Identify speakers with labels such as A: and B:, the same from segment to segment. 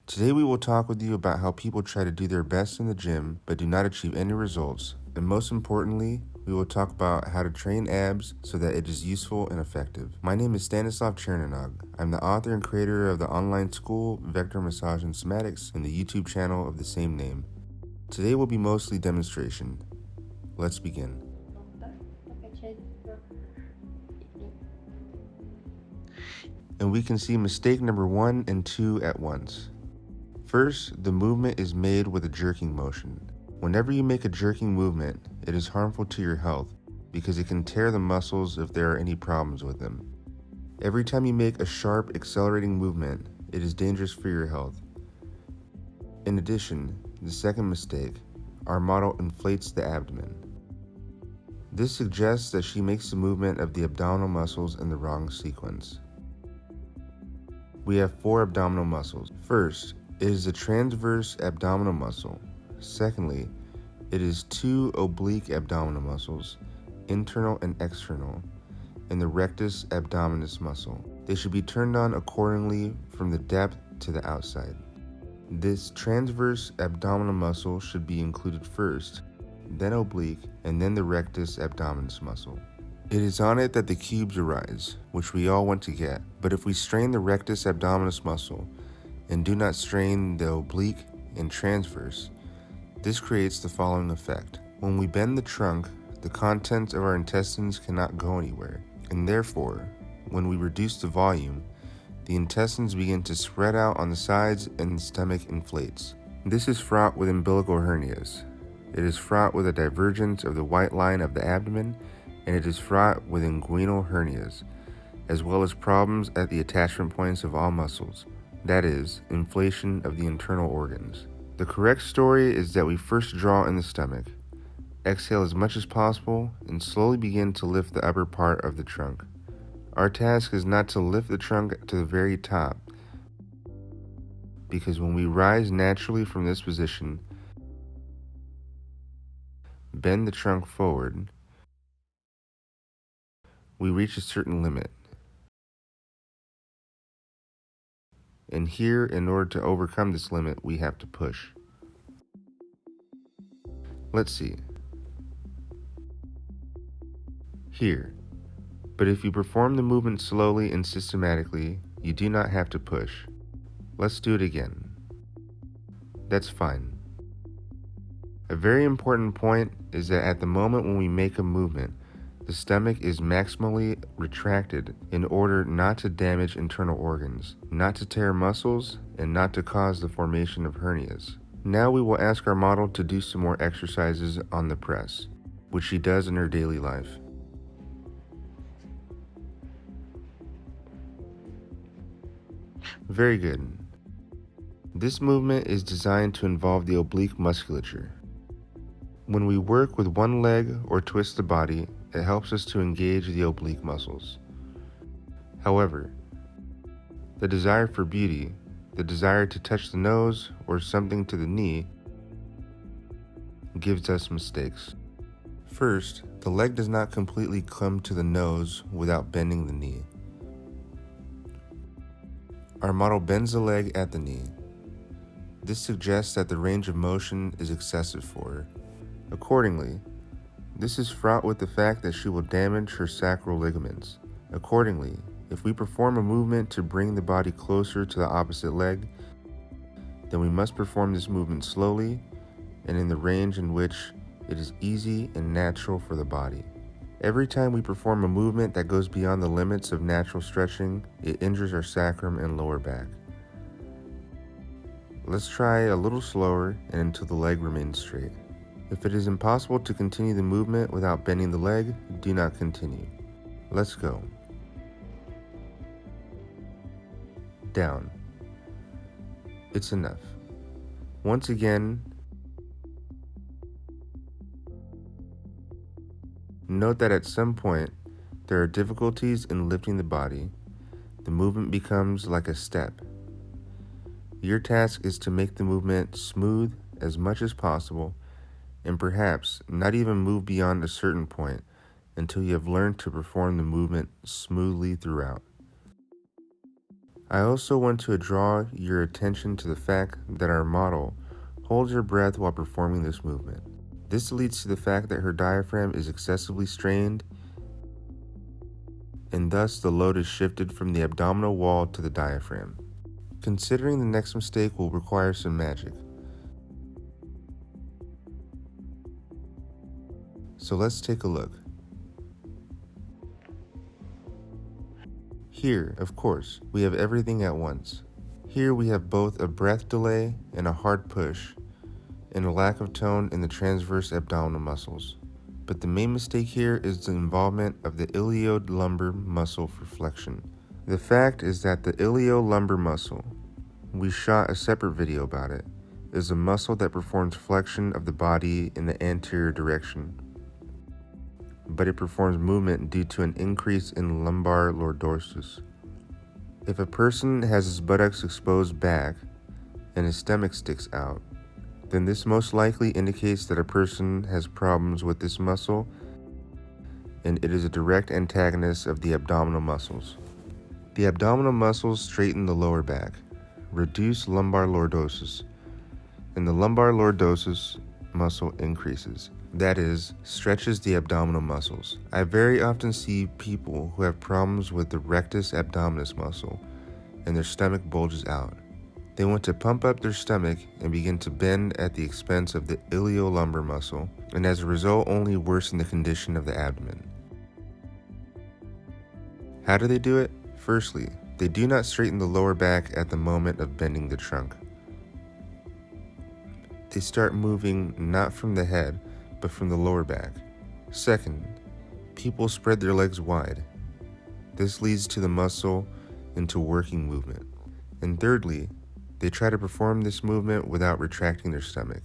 A: Today we will talk with you about how people try to do their best in the gym but do not achieve any results, and most importantly, we will talk about how to train abs so that it is useful and effective. My name is Stanislav Chernonog. I'm the author and creator of the online school Vector Massage and Somatics and the YouTube channel of the same name. Today will be mostly demonstration. Let's begin. And we can see mistake number 1 and 2 at once. First, the movement is made with a jerking motion. Whenever you make a jerking movement, it is harmful to your health because it can tear the muscles if there are any problems with them. Every time you make a sharp, accelerating movement, it is dangerous for your health. In addition, the second mistake, our model inflates the abdomen. This suggests that she makes the movement of the abdominal muscles in the wrong sequence. We have 4 abdominal muscles. First, it is the transverse abdominal muscle. Secondly, it is 2 oblique abdominal muscles, internal and external, and the rectus abdominis muscle. They should be turned on accordingly from the depth to the outside. This transverse abdominal muscle should be included first, then oblique, and then the rectus abdominis muscle. It is on it that the cubes arise, which we all want to get, but if we strain the rectus abdominis muscle and do not strain the oblique and transverse, this creates the following effect. When we bend the trunk, the contents of our intestines cannot go anywhere, and therefore, when we reduce the volume, the intestines begin to spread out on the sides and the stomach inflates. This is fraught with umbilical hernias. It is fraught with a divergence of the white line of the abdomen, and it is fraught with inguinal hernias, as well as problems at the attachment points of all muscles, that is, inflation of the internal organs. The correct story is that we first draw in the stomach, exhale as much as possible, and slowly begin to lift the upper part of the trunk. Our task is not to lift the trunk to the very top, because when we rise naturally from this position, bend the trunk forward, we reach a certain limit. And here, in order to overcome this limit, we have to push. Let's see. Here. But if you perform the movement slowly and systematically, you do not have to push. Let's do it again. That's fine. A very important point is that at the moment when we make a movement, the stomach is maximally retracted in order not to damage internal organs, not to tear muscles, and not to cause the formation of hernias. Now we will ask our model to do some more exercises on the press, which she does in her daily life. Very good. This movement is designed to involve the oblique musculature. When we work with one leg or twist the body, it helps us to engage the oblique muscles. However, the desire for beauty, the desire to touch the nose or something to the knee, gives us mistakes. First, the leg does not completely come to the nose without bending the knee. Our model bends the leg at the knee. This suggests that the range of motion is excessive for her. Accordingly, this is fraught with the fact that she will damage her sacral ligaments. Accordingly, if we perform a movement to bring the body closer to the opposite leg, then we must perform this movement slowly and in the range in which it is easy and natural for the body. Every time we perform a movement that goes beyond the limits of natural stretching, it injures our sacrum and lower back. Let's try a little slower and until the leg remains straight. If it is impossible to continue the movement without bending the leg, do not continue. Let's go. Down. It's enough. Once again, note that at some point, there are difficulties in lifting the body. The movement becomes like a step. Your task is to make the movement smooth as much as possible, and perhaps not even move beyond a certain point until you have learned to perform the movement smoothly throughout. I also want to draw your attention to the fact that our model holds her breath while performing this movement. This leads to the fact that her diaphragm is excessively strained, and thus the load is shifted from the abdominal wall to the diaphragm. Considering the next mistake will require some magic. So let's take a look. Here, of course, we have everything at once. Here we have both a breath delay and a hard push, and a lack of tone in the transverse abdominal muscles. But the main mistake here is the involvement of the iliolumbar muscle for flexion. The fact is that the iliolumbar muscle, we shot a separate video about it, is a muscle that performs flexion of the body in the anterior direction, but it performs movement due to an increase in lumbar lordosis. If a person has his buttocks exposed back and his stomach sticks out, then this most likely indicates that a person has problems with this muscle, and it is a direct antagonist of the abdominal muscles. The abdominal muscles straighten the lower back, reduce lumbar lordosis, and the lumbar lordosis muscle increases. That is, stretches the abdominal muscles. I very often see people who have problems with the rectus abdominis muscle, and their stomach bulges out. They want to pump up their stomach and begin to bend at the expense of the iliolumbar muscle, and as a result only worsen the condition of the abdomen. How do they do it? Firstly, they do not straighten the lower back at the moment of bending the trunk. They start moving not from the head, but from the lower back. Second, people spread their legs wide. This leads to the muscle into working movement. And thirdly, they try to perform this movement without retracting their stomach.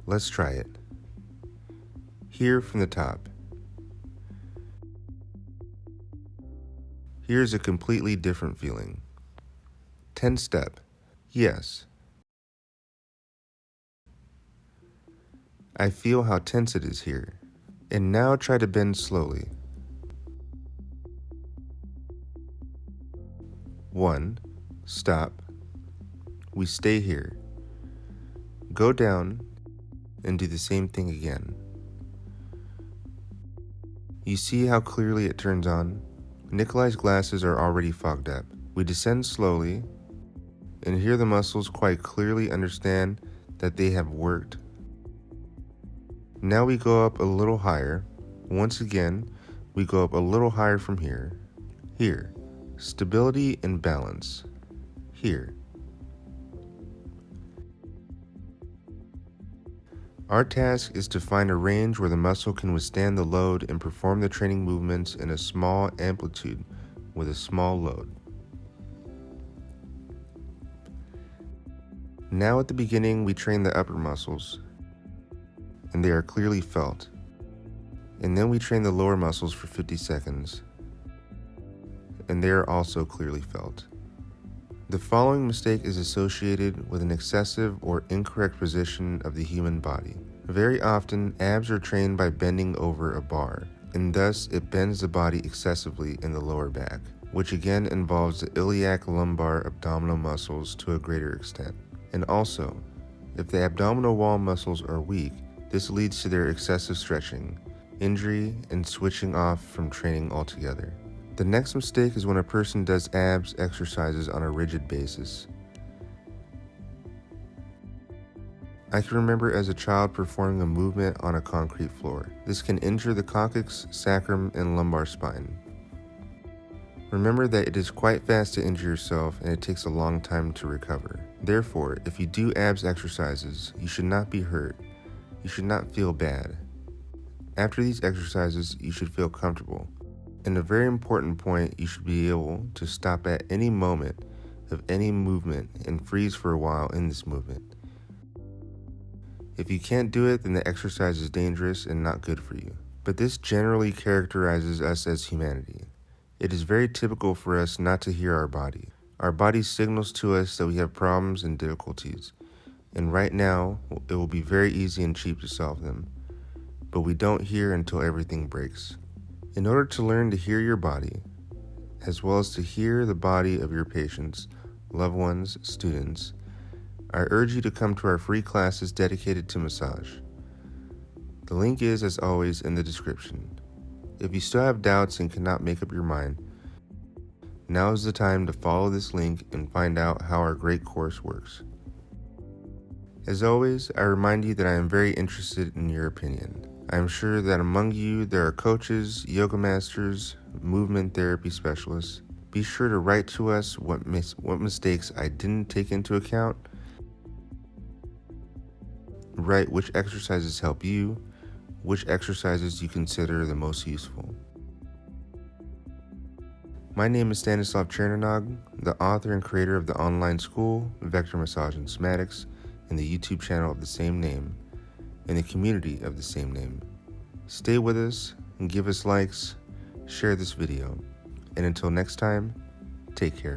A: Let's try it. Here from the top. Here's a completely different feeling. 10 step. Yes. I feel how tense it is here. And now try to bend slowly. 1. Stop. We stay here. Go down and do the same thing again. You see how clearly it turns on? Nikolay's glasses are already fogged up. We descend slowly, and here the muscles quite clearly understand that they have worked. Now we go up a little higher. Once again, we go up a little higher from here. Here. Stability and balance. Here. Our task is to find a range where the muscle can withstand the load and perform the training movements in a small amplitude with a small load. Now at the beginning, we train the upper muscles, and they are clearly felt. And then we train the lower muscles for 50 seconds, and they are also clearly felt. The following mistake is associated with an excessive or incorrect position of the human body. Very often, abs are trained by bending over a bar, and thus it bends the body excessively in the lower back, which again involves the iliac lumbar abdominal muscles to a greater extent. And also, if the abdominal wall muscles are weak, this leads to their excessive stretching, injury, and switching off from training altogether. The next mistake is when a person does abs exercises on a rigid basis. I can remember as a child performing a movement on a concrete floor. This can injure the coccyx, sacrum, and lumbar spine. Remember that it is quite fast to injure yourself and it takes a long time to recover. Therefore, if you do abs exercises, you should not be hurt. You should not feel bad. After these exercises, you should feel comfortable. And a very important point, you should be able to stop at any moment of any movement and freeze for a while in this movement. If you can't do it, then the exercise is dangerous and not good for you. But this generally characterizes us as humanity. It is very typical for us not to hear our body. Our body signals to us that we have problems and difficulties, and right now, it will be very easy and cheap to solve them. But we don't hear until everything breaks. In order to learn to hear your body, as well as to hear the body of your patients, loved ones, students, I urge you to come to our free classes dedicated to massage. The link is, as always, in the description. If you still have doubts and cannot make up your mind, now is the time to follow this link and find out how our great course works. As always, I remind you that I am very interested in your opinion. I am sure that among you there are coaches, yoga masters, movement therapy specialists. Be sure to write to us what mistakes I didn't take into account. Write which exercises help you, which exercises you consider the most useful. My name is Stanislav Chernonog, the author and creator of the online school, Vector Massage and Somatics, and the YouTube channel of the same name, and the community of the same name. Stay with us and give us likes, share this video, and until next time, take care.